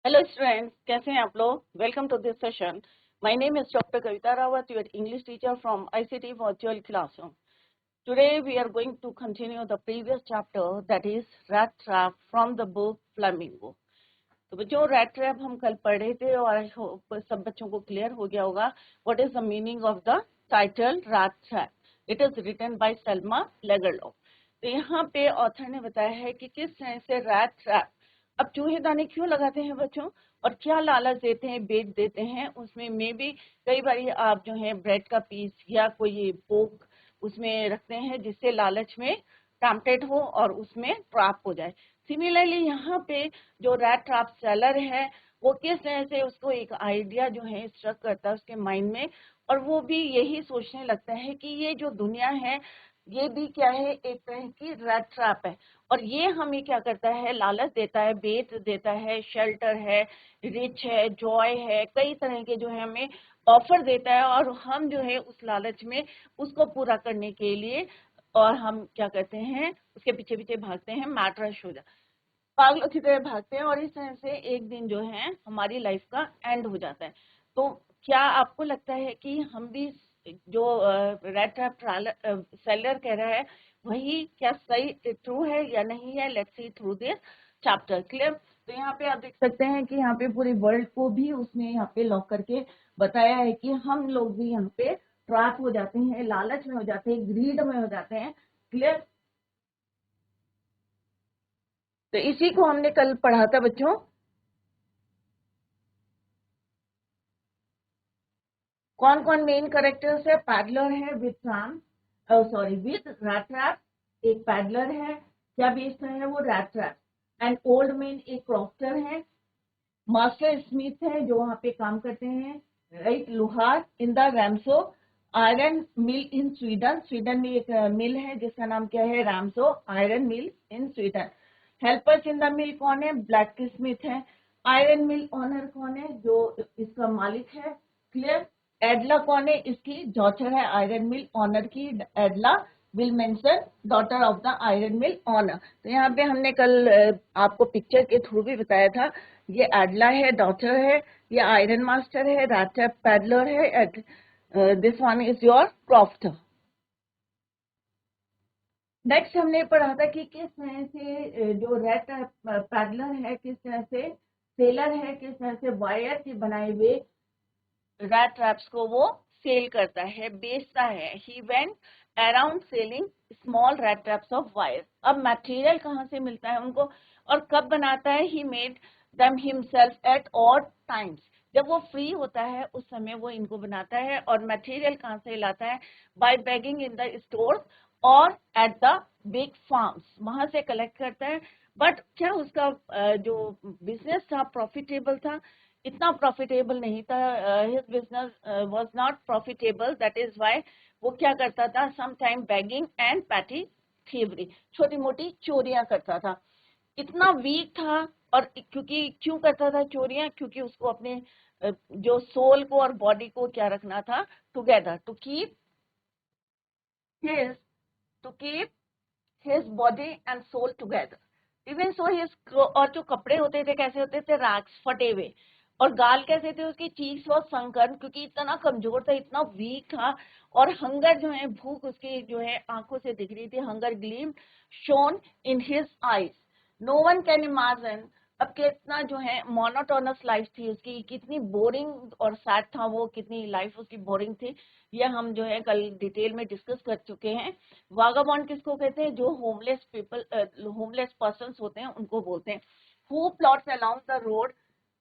Hello students, कैसे हैं आप लोग? Welcome to this session. My name is Dr. Kavita Rawat, your English teacher from ICT Virtual Classroom. Today we are going to continue the previous chapter, that is Rat Trap from the book Flamingo. तो बच्चों rat trap हम कल पढ़ रहे थे और सब बच्चों को क्लियर हो गया होगा what is the meaning of the title rat trap. It is written by Selma Lagerlof. तो यहाँ पे ऑथर ने बताया है कि किस तरह से रैट ट्रैप. अब चूहेदानी क्यों लगाते हैं बच्चों और क्या लालच देते हैं, बेच देते हैं, उसमें मे भी कई बार आप जो है ब्रेड का पीस या कोई पोक उसमें रखते हैं जिससे लालच में टैम्पटेड हो और उसमें ट्रैप हो जाए. सिमिलरली यहाँ पे जो रैट ट्रैप सेलर है वो किस तरह से उसको एक आइडिया जो है स्ट्रक करता है उसके माइंड में और वो भी यही सोचने लगता है कि ये जो दुनिया है ये भी क्या है, एक तरह की रैट ट्रैप है और ये हमें क्या करता है, लालच देता है, बेच देता है, शेल्टर है, रिच है, जॉय है, कई तरह के जो है हमें ऑफर देता है और हम जो है उस लालच में उसको पूरा करने के लिए और हम क्या करते हैं उसके पीछे पीछे भागते हैं, मैटरस हो जाता पागलों की तरह भागते हैं और इस तरह से एक दिन जो है हमारी लाइफ का एंड हो जाता है. तो क्या आपको लगता है कि हम भी जो रेड ट्रैप सेलर कह रहा है वही क्या सही ट्रू है या नहीं है? Let's see through this chapter. Clear? तो यहाँ पे आप देख सकते हैं कि यहाँ पे पूरे वर्ल्ड को भी उसने यहाँ पे लॉक करके बताया है कि हम लोग भी यहाँ पे ट्रैप हो जाते हैं, लालच में हो जाते हैं, ग्रीड में हो जाते हैं. क्लियर? तो इसी को हमने कल पढ़ा था बच्चों. कौन कौन मेन कैरेक्टर्स है? पैडलर है with tram, sorry with rat trap. एक पैडलर है, क्या बेचता है वो? Rat trap. And old man एक क्रॉफ्टर है. मास्टर स्मिथ है जो वहां पे काम करते हैं, राइट, लोहार in the Ramsjo iron mill in Sweden. Sweden में एक मिल है जिसका नाम क्या है? Ramsjo iron mill in Sweden. Helpers in the mill कौन है? ब्लैक स्मिथ है. आयरन मिल ऑनर कौन है? जो इसका मालिक है. क्लियर? एडला कौन है? इसकी डॉटर है आयरन मिल ऑनर की, Edla Willmansson, daughter of the iron mill owner. तो यहाँ पे हमने कल आपको पिक्चर के थ्रू भी बताया था, ये एडला है, डॉटर है, ये आयरन मास्टर है, रैट पैडलर है, this one is your crofter. Next हमने पढ़ा था कि किस तरह से जो रैट पैडलर है, किस तरह से सेलर है, किस तरह से वायर के बनाए हुए रैट ट्रैप्स को वो सेल करता है, बेचता है. He went around selling small rat traps of wire. अब मटेरियल कहाँ से मिलता है उनको और कब बनाता है? He made them himself at odd times. जब वो फ्री होता है उस समय वो इनको बनाता है. और मटेरियल कहाँ से लाता है? By begging in the store और एट द बिग फार्म्स, वहां से कलेक्ट करता है. बट क्या उसका जो बिजनेस था प्रॉफिटेबल था? इतना प्रॉफिटेबल नहीं था. His business was not profitable. That is why वो क्या करता था? Some time begging and petty thievery, छोटी मोटी चोरियां करता था. इतना वीक था. और क्योंकि क्यों करता था चोरियां? क्योंकि उसको अपने जो सोल को और बॉडी को क्या रखना था? Together, to keep his to keep his body and soul together. Even so his, और जो कपड़े होते थे कैसे होते थे? रैक्स, फटे हुए. और गाल कैसे थे उसकी? चीक्स वॉज संकन, क्योंकि इतना कमजोर था, इतना वीक था. और हंगर जो है, भूख उसकी जो है आंखों से दिख रही थी. Hunger gleam shone in his eyes. No one can imagine. अब कितना जो है मोनोटोनस लाइफ थी उसकी, कितनी बोरिंग और सैड था वो, कितनी लाइफ उसकी बोरिंग थी, ये हम जो है कल डिटेल में डिस्कस कर चुके हैं. वागाबॉन्ड किसको कहते हैं? जो होमलेस पीपल, होमलेस पर्सन्स होते हैं उनको बोलते हैं. Who plots along the road.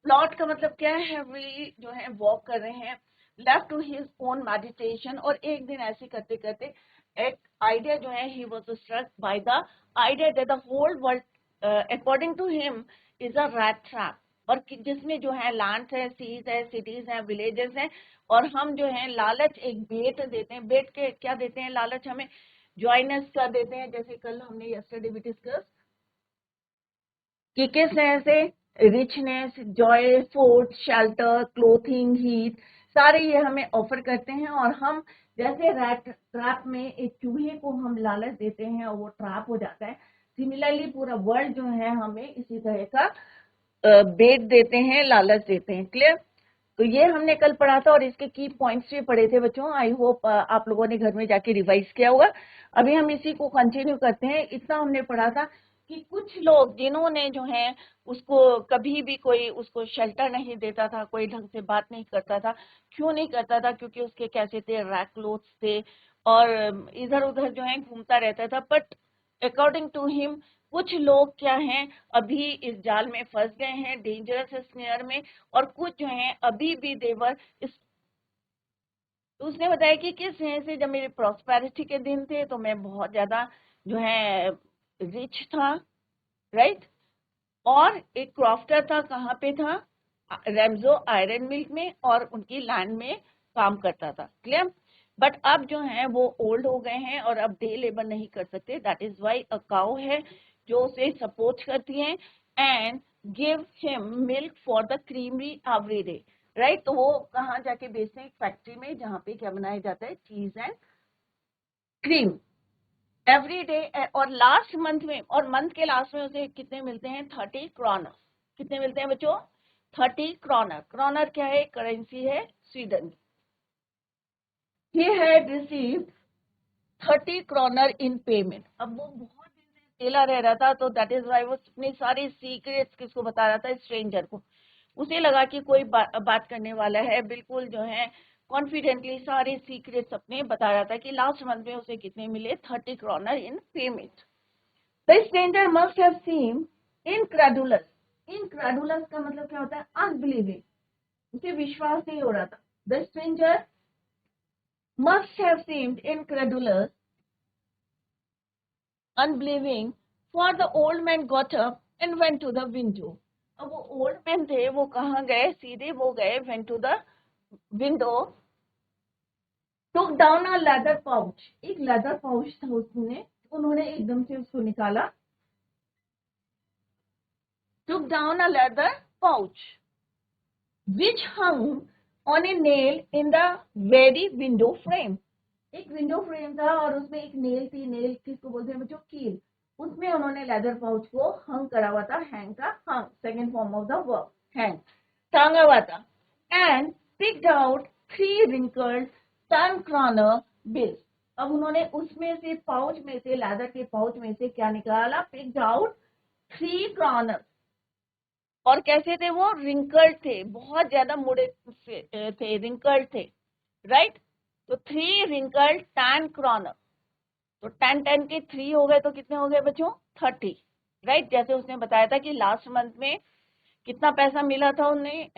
Plot का मतलब क्या है? वी जो है वॉक कर रहे हैं left to his own meditation. और एक दिन ऐसे करते करते एक आइडिया जो है, he was struck by the idea that the whole world according to him is a rat trap. और जिसमें जो है लैंड है, सीज है, सिटीज है, विलेजेस हैं, और हम जो है लालच एक बेट देते हैं. बेट के क्या देते हैं? लालच हमें जॉइनेस का देते हैं. जैसे कल हमने यस्टरडे भी डिस्कस कि किस तरह से richness, Joy, food, shelter, clothing, heat, सारे ये हमें ऑफर करते हैं. और हम जैसे रैट ट्रैप में एक चूहे को हम लालच देते हैं और वो ट्रैप हो जाता है, सिमिलरली पूरा वर्ल्ड जो है हमें इसी तरह का बेट देते हैं, लालच देते हैं। क्लियर? तो ये हमने कल पढ़ा था और इसके की पॉइंट्स भी पढ़े थे बच्चों। आई होप आप लोगों ने घर में जाके रिवाइज किया होगा। अभी हम इसी को कंटिन्यू करते हैं। इतना हमने पढ़ा था कि कुछ लोग जिन्होंने जो है उसको कभी भी कोई उसको शेल्टर नहीं देता था, कोई ढंग से बात नहीं करता था। क्यों नहीं करता था? क्योंकि उसके कैसे थे, रैक क्लोथ्स थे और इधर उधर जो है घूमता रहता था। बट अकॉर्डिंग टू हिम कुछ लोग क्या हैं, अभी इस जाल में फंस गए हैं, डेंजरस स्नेयर में, और कुछ जो हैं अभी भी देवर इस। तो उसने बताया कि किस तरह से जब मेरे प्रॉस्पेरिटी के दिन थे तो मैं बहुत ज्यादा जो है रिच था, राइट। और एक क्रॉफ्टर था, कहाँ पे था? रेम्जो आयरन मिल्क में, और उनकी लैंड में काम करता था। क्लियर? बट अब जो है वो ओल्ड हो गए हैं और अब डे लेबर नहीं कर सकते। That is why a cow है जो उसे सपोर्ट करती है and give him milk for the creamery every day, right. तो वो कहाँ जाके बेचते हैं? एक फैक्ट्री में, जहाँ पे क्या बनाया जाता है? चीज एंड क्रीम एवरी डे। और लास्ट मंथ में, और मंथ के लास्ट में उसे कितने मिलते हैं? 30 क्रॉनर। कितने मिलते हैं बच्चों? 30 क्रॉनर। क्रॉनर क्या है? करेंसी है स्वीडन की। He had received 30 kroner in payment. अब वो बहुत दिन से अकेला रह रहा था, तो दैट इज वाई वो अपनी सारी सीक्रेट्स किसको बता रहा था? स्ट्रेंजर को। उसे लगा कि कोई बात करने वाला है, बिल्कुल जो है कॉन्फिडेंटली सारे सीक्रेट्स अपने बता रहा था कि लास्ट मंथ में उसे कितने मिले? 30 kroner in payment. The stranger must have seemed incredulous. Incredulous का मतलब क्या होता है? Unbelieving. उसे विश्वास नहीं हो रहा था। The stranger must have seemed incredulous, unbelieving, for the old man got up and went to the window. अब वो ओल्ड मैन थे, वो कहाँ गए? सीधे वो गए went to the window, took down a leather pouch. एक लेदर पाउच था उसने, उन्होंने एकदम से उसको निकाला। took down a leather pouch which hung on a nail in the very window frame. एक विंडो फ्रेम था और उसमें एक नेल थी। नेल किसको बोलते हैं बच्चों? कील। उसमें उन्होंने लेदर पाउच को हंग करा हुआ था। हैंग का hung, second form of the verb, hang, टांगा हुआ था। And picked out 3 wrinkled 10 kroner bills. अब उन्होंने उसमें से, पाउच में से, लेदर के पाउच में से क्या निकाला? Picked out 3 kroner। और कैसे थे वो? रिंकल्ड थे, बहुत ज्यादा मुड़े थे, रिंकल्ड थे, राइट। तो 3 wrinkled 10 kroner। तो 10 के 3 हो गए तो कितने हो गए बच्चों? 30, राइट। जैसे उसने बताया था कि लास्ट मंथ में कितना पैसा मिला था उन्हें,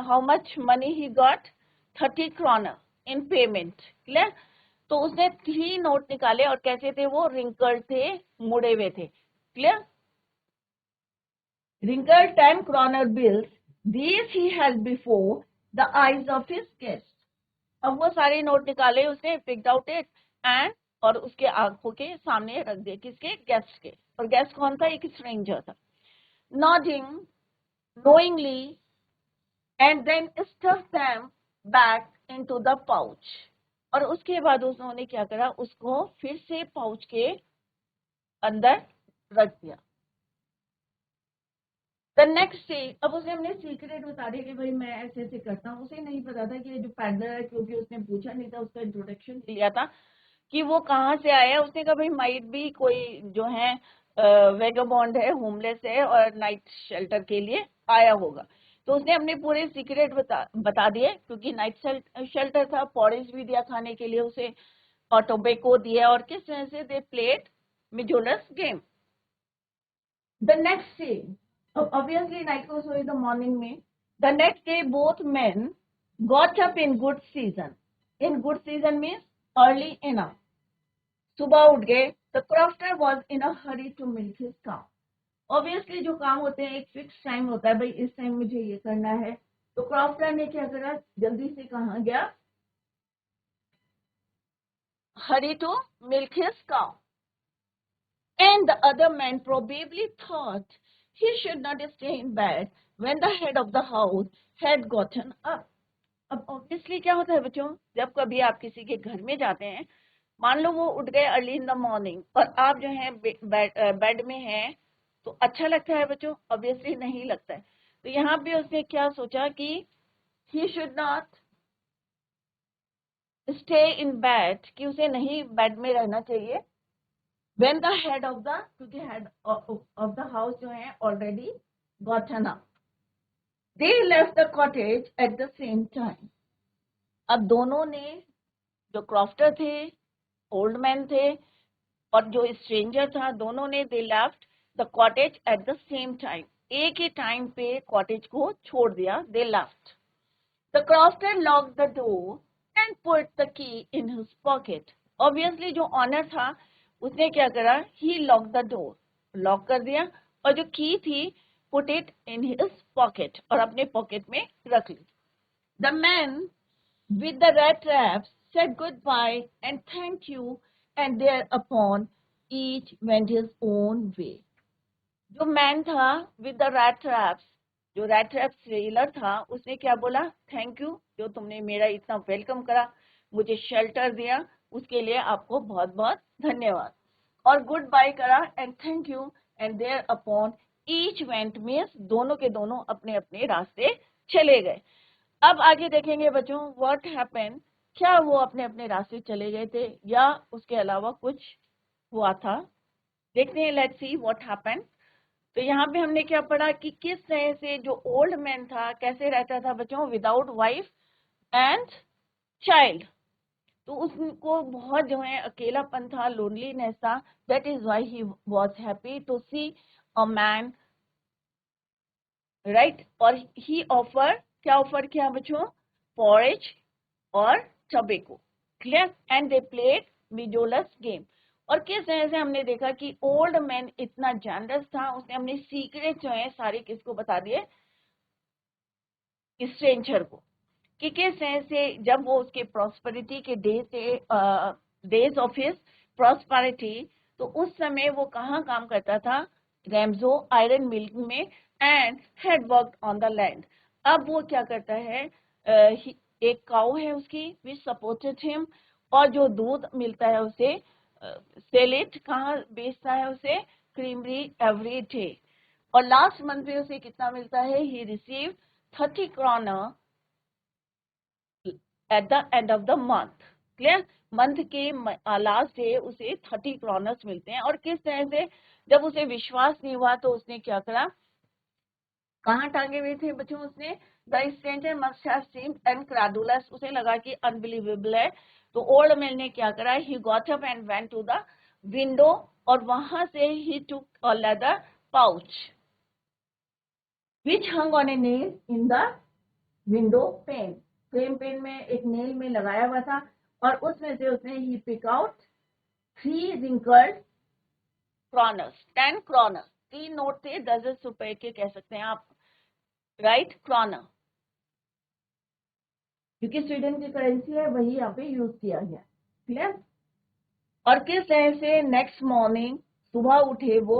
how much money he got? 30 kroner in payment. Clear? तो उसने 3 नोट निकाले और कैसे थे वो? रिंकल्ड थे, मुड़े हुए थे। Clear? wrinkled 10 kroner bills, these he held before the eyes of his guests. अब वो सारे नोट निकाले उसने, पिक्ड आउट इट एंड, और उसके आंखों के सामने रख दिए। किसके? गेस्ट के। और गेस्ट कौन था? एक स्ट्रेंजर था। nodding knowingly and then stuffed them back into the pouch. और उसके बाद उन्होंने क्या करा? उसको फिर से पाउच के अंदर रख दिया। द नेक्स्ट डे, अब उसे हमने सीक्रेट बता दी कि भाई मैं ऐसे ऐसे करता हूँ। उसे नहीं पता था कि ये जो पैडलर है, क्योंकि उसने पूछा नहीं था, उसका इंट्रोडक्शन दिया था कि वो कहाँ से आया। उसने कहा भाई माइट भी कोई जो है वेगाबॉन्ड है, होमलेस है और नाइट शेल्टर के लिए आया होगा। तो उसने अपने पूरे सीक्रेट बता दिए, क्योंकि नाइट शेल्टर था। पॉरेज भी दिया खाने के लिए उसे, और टोबैको दिया, और किस तरह से they played mjolis game. The next day, obviously night को सोई द मॉर्निंग में। The next day both men got up in good season. In good season means early enough. सुबह उठ गए। The crofter was in a hurry to milk his cow. Obviously जो काम होते हैं एक फिक्स टाइम होता है, भाई इस टाइम मुझे ये करना है। तो क्रॉफ्टर ने क्या करा? जल्दी से कहाँ गया? Hurry to milk his cow. And the other man probably thought he should not stay in bed when the head of the house had gotten up. अब ऑब्वियसली क्या होता है बच्चों, जब कभी आप किसी के घर में जाते हैं, मान लो वो उठ गए अर्ली इन द मॉर्निंग और आप जो है बेड में हैं, तो अच्छा लगता है बच्चों? ऑब्वियसली नहीं लगता है। तो यहाँ पे उसने क्या सोचा कि he should not stay in bed, कि उसे नहीं बेड में रहना चाहिए। when the head of the, क्योंकि head of the house जो है already gotten up, they left the cottage at the same time। अब दोनों ने, जो क्रॉफ्टर थे, ओल्ड मैन थे, और जो स्ट्रेंजर था, दोनों ने they left the cottage at the same time, एक ही टाइम पे कॉटेज को छोड़ दिया, they left. The crofter lock the door and put the key in his pocket. Obviously जो ऑनर था उसने क्या करा, he lock the door, lock कर दिया, और जो की थी put it in his pocket, और अपने पॉकेट में रख ली। The man with the rat traps said goodbye and thank you, and thereupon each went his own way। जो मैन था with the rat traps, जो rat trap सेलर था, उसने क्या बोला, थैंक यू, जो तुमने मेरा इतना वेलकम करा, मुझे शेल्टर दिया, उसके लिए आपको बहुत बहुत धन्यवाद। और गुड बाय करा and thank you, and thereupon each went means दोनों के दोनों अपने अपने रास्ते चले गए। अब आगे देखेंगे बच्चों, व्हाट हैपन, क्या वो अपने अपने रास्ते चले गए थे या उसके अलावा कुछ हुआ था। देखते हैं, लेट्स सी व्हाट हैपन। तो यहाँ पे हमने क्या पढ़ा कि किस तरह से जो ओल्ड मैन था कैसे रहता था बच्चों, विदाउट वाइफ एंड चाइल्ड। तो उसको बहुत जो है अकेलापन था, लोनलीनेस था, that is why he was happy to see a man, right. और ही ऑफर, क्या ऑफर किया बच्चों, पॉरेज और tobacco, clear, and they played mjolis game. और किस तरह से हमने देखा कि ओल्ड मैन इतना जनरस था, उसने अपने सीक्रेट जो है सारे किसको बता दिए, स्ट्रेंजर को, कि किस तरह से जब वो उसके प्रॉस्पेरिटी के डे थे, डेज ऑफ हिज प्रॉस्पेरिटी, तो उस समय वो कहाँ काम करता था, रैमजो आयरन मिल में, and had worked on the land. अब वो क्या करता है, एक काऊ है उसकी विच सपोर्टेड हिम, और जो दूध मिलता है उसे सेल इट, कहाँ बेचता है उसे, क्रीमरी एवरी डे। और लास्ट मंथ में उसे कितना मिलता है, he receive 30 kroner at the end of the month, clear. Month के लास्ट डे उसे 30 kroners मिलते हैं। और किस तरह से जब उसे विश्वास नहीं हुआ तो उसने क्या करा, कहाँ टांगे हुए थे बच्चों उसने, the stranger must have seemed incredulous, उसे लगा कि अनबिलीवेबल है। तो ओल्ड मैन ने क्या करा, he got up and went to the window, और वहां से he took a leather pouch which hung on a nail in the window pane, frame pane में एक नेल में लगाया हुआ था, और उसमें से उसने he pick out 3 wrinkled kroners, 10 kroners, 3 note थे 10 रुपए के कह सकते हैं आप, राइट, क्रॉनर, क्योंकि स्वीडन की करेंसी है वही यहाँ पे यूज किया गया, क्लियर। और किस तरह से नेक्स्ट मॉर्निंग सुबह उठे वो,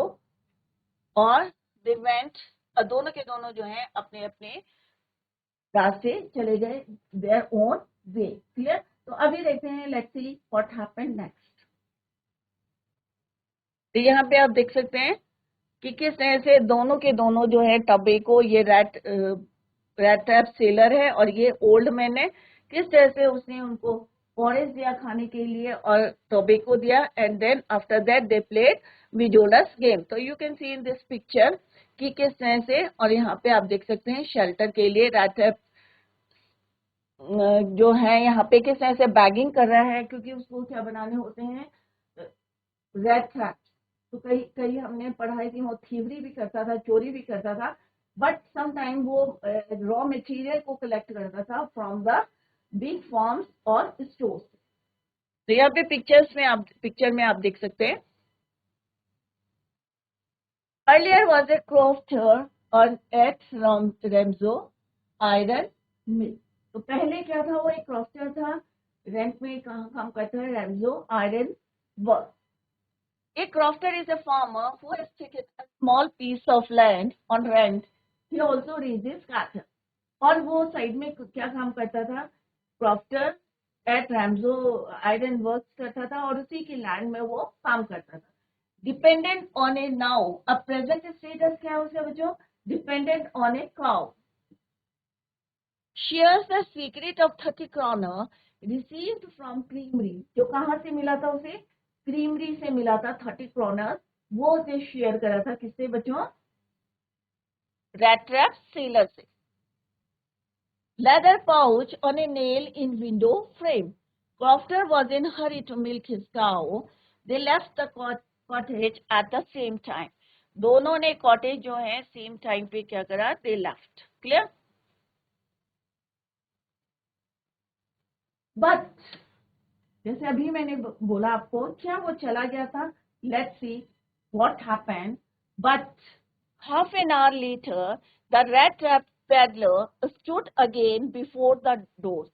और दे वेंट, दोनों के दोनों जो है अपने अपने रास्ते चले गए, देयर ओन वे, क्लियर। तो अभी देखते हैं, let's see what happened next. तो यहाँ पे आप देख सकते हैं कि किस तरह से दोनों के दोनों जो है, टबेको, ये रैट ट्रैप सेलर है और ये ओल्ड मैन है, किस तरह से उसने उनको फॉरेस्ट दिया खाने के लिए और टोबैको दिया, and then after that they played mjolis game. तो you can see in this picture कि किस तरह से, और यहाँ पे आप देख सकते हैं शेल्टर के लिए रैट जो है यहाँ पे किस तरह से बैगिंग कर रहा है, क्योंकि उसको क्या बनाने होते हैं, रैट ट्रैप्स। तो कई कई हमने पढ़ा है कि वो थीवरी भी करता था, चोरी भी करता था, बट सम टाइम वो रॉ मटेरियल को कलेक्ट करता था फ्रॉम द बिग फार्म्स और स्टोर्स। तो यहाँ पे पिक्चर में आप देख सकते हैं, अर्लियर वाज ए क्रॉफ्टर और एट रेम्सो आयरन मिल। तो पहले क्या था, वो एक क्रॉफ्टर था, रेंट में कहाँ काम करता है, Ramsjo iron work. A crofter is a farmer who has taken a small piece of land on rent. He also raises cattle. और वो साइड में क्या काम करता था, क्रॉफ्टर एट रैमजो आयरन वर्क्स करता था, और उसी की लैंड में वो काम करता था। डिपेंडेंट ऑन ए नाउ, अब प्रेजेंट स्टेटस क्या है उसका बच्चों, dependent on a cow. Shares the secret of 30 kroner received from Creamery. जो कहाँ से मिला था उसे? क्रीमरी से मिला था 30 kroner. वो उसे शेयर करा था किससे बच्चों? Rat Trap सेलर से. Leather pouch on a nail in window frame. Crofter was in hurry to milk his cow. They left the cottage at the same time. दोनों ने कॉटेज जो है सेम टाइम पे क्या करा? They left. Clear? But जैसे अभी मैंने बोला आपको, क्या वो चला गया था? Let's see what happened. But half an hour later, the rat trap peddler stood again before the door.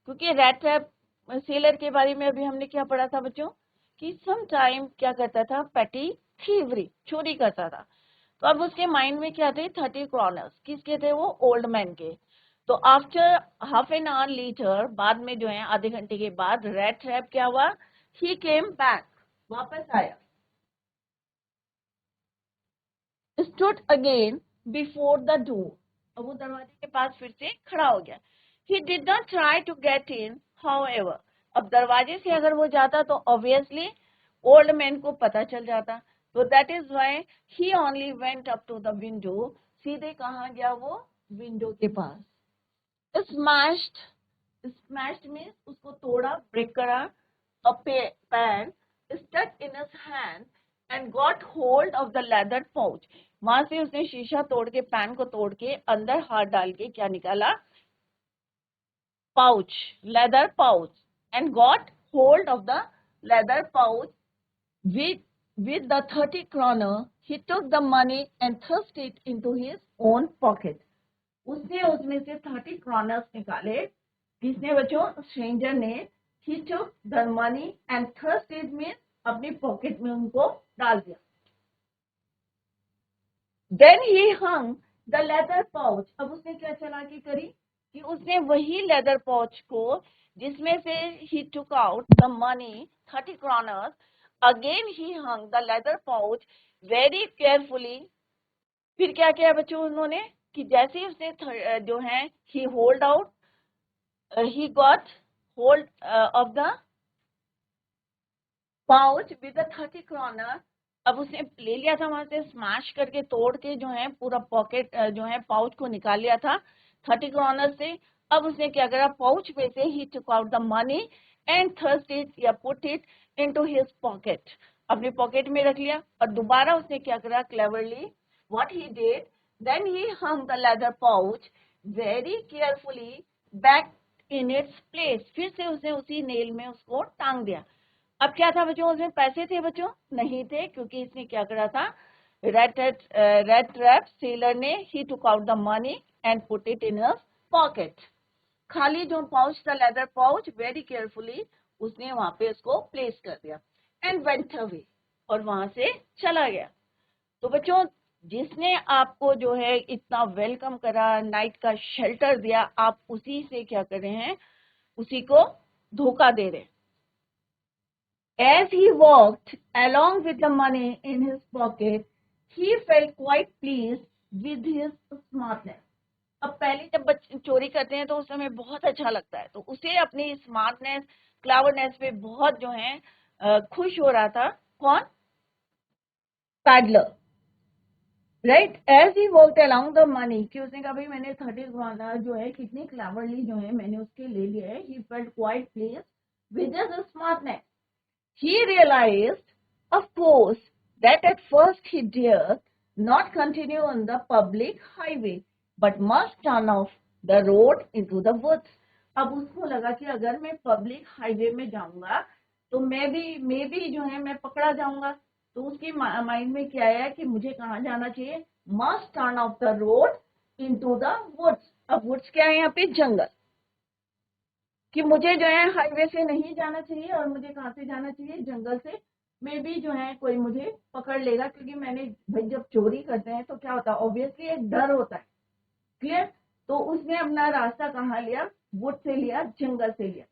क्योंकि rat trap सेलर के बारे में अभी हमने क्या पढ़ा था बच्चों? कि सम टाइम क्या करता था? पेटी थीवरी, चोरी करता था. तो अब उसके माइंड में क्या थे? 30 क्रॉनर्स. किसके थे वो? ओल्ड मैन के. तो after half an hour later, बाद में जो है आधे घंटे के बाद, रेड ट्रैप क्या हुआ? ही केम बैक, वापस आया. Stood again before the door. अब वो दरवाजे के पास फिर से खड़ा हो गया. He did not try to get in however. अब दरवाजे से अगर वो जाता तो ऑब्वियसली ओल्ड मैन को पता चल जाता. तो that is why he only went up to the window. सीधे कहाँ गया वो? विंडो के पास. Smashed means उसको तोड़ा, break करा. A pan stuck in his hand and got hold of the leather pouch. वहां से उसने शीशा तोड़ के, पैन को तोड़ के अंदर हाथ डाल के क्या निकाला? Pouch, leather pouch, and got hold of the leather pouch. With the 30 kroner, he took the money and thrust it into his own pocket. उसने उसमें से 30 क्रॉनर्स निकाले. किसने बच्चों? स्ट्रेंजर ने. He took the money and thrust it means अपनी pocket में उनको डाल दिया. Then he hung the leather pouch. अब उसने क्या चालाकी करी कि उसने वही लेदर पाउच को जिसमें से he took out the money 30 kroners, again he hung the leather pouch very carefully. फिर क्या किया बच्चों उन्होंने कि जैसे ही उसने जो है he hold out, he got hold of the pouch with the 30 kroner. अब उसने ले लिया था वहां से, स्मैश करके तोड़ के जो है पूरा पॉकेट जो है पाउच को निकाल लिया था 30 kroner से. अब उसने क्या करा? पाउच में से he took out the money and thrust it या put it into his pocket. अपने पॉकेट में रख लिया. और दोबारा उसने क्या करा? cleverly what he did, then he hung the leather pouch very carefully back in its place. फिर से उसने उसी नेल में उसको टांग दिया. अब क्या था बच्चों? उसमें पैसे थे बच्चों? नहीं थे, क्योंकि इसने क्या करा था? रेड ट्रैप सेलर ने he took out the money and put it in his pocket. खाली जो पाउच था लेदर पाउच, वेरी केयरफुली उसने वहां पे उसको प्लेस कर दिया. एंड वेंट अवे, और वहां से चला गया. तो बच्चों, जिसने आपको जो है इतना वेलकम करा, नाइट का शेल्टर दिया, आप उसी से क्या कर रहे हैं? उसी को धोखा दे रहे हैं. As he walked along with the money in his pocket, he felt quite pleased with his smartness. अब पहले जब बच्चे चोरी करते हैं तो उस समय बहुत अच्छा लगता है, तो उसे अपनी स्मार्टनेस, क्लेवरनेस पे बहुत जो है खुश हो रहा था. कौन? Peddler. Right. As he walked along the money, कि उसने कहा भाई मैंने 30 kroner जो है कितनी क्लेवरली जो है मैंने उसके ले लिया है. He felt quite pleased with his smartness. He realized, of course, that at first he dared not continue on the public highway, but must turn off the road into the woods. अब उसको लगा कि अगर मैं public highway में जाऊंगा तो मैं भी जो है मैं पकड़ा जाऊंगा. तो उसके माइंड में क्या आया कि मुझे कहाँ जाना चाहिए? Must turn off the road into the woods. अब वुड्स क्या है यहाँ पे? जंगल. कि मुझे जो है हाईवे से नहीं जाना चाहिए, और मुझे कहाँ से जाना चाहिए? जंगल से. में भी जो है कोई मुझे पकड़ लेगा, क्योंकि मैंने भाई जब चोरी करते हैं तो क्या होता है? ऑब्वियसली एक डर होता है. क्लियर. तो उसने अपना रास्ता कहाँ लिया? वुड से लिया, जंगल से लिया.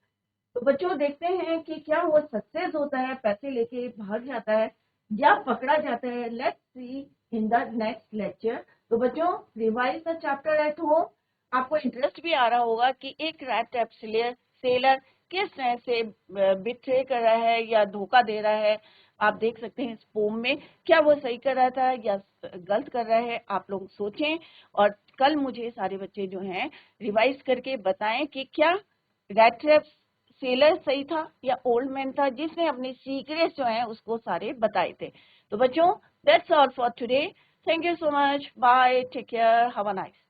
तो बच्चों देखते हैं कि क्या वो सक्सेस होता है, पैसे लेके भाग जाता है, या पकड़ा जाता है. Let's see in the next lecture. तो बच्चों revise the chapter at home. आपको इंटरेस्ट भी आ रहा होगा कि एक रैट ट्रैप सेलर किस तरह से बिट्रे कर रहा है या धोखा दे रहा है। आप देख सकते हैं इस पोम में क्या वो सही कर रहा था या गलत कर रहा है, आप लोग सोचें और कल मुझे सारे बच्चे जो हैं रिवाइज करके बताएं कि क्या रैट ट्रैप सेलर सही था या ओल्ड मैन था जिसने अपने सीक्रेट्स जो हैं उसको सारे बताए थे। तो बच्चों that's all for today. Thank you so much. Bye. Take care. Have a nice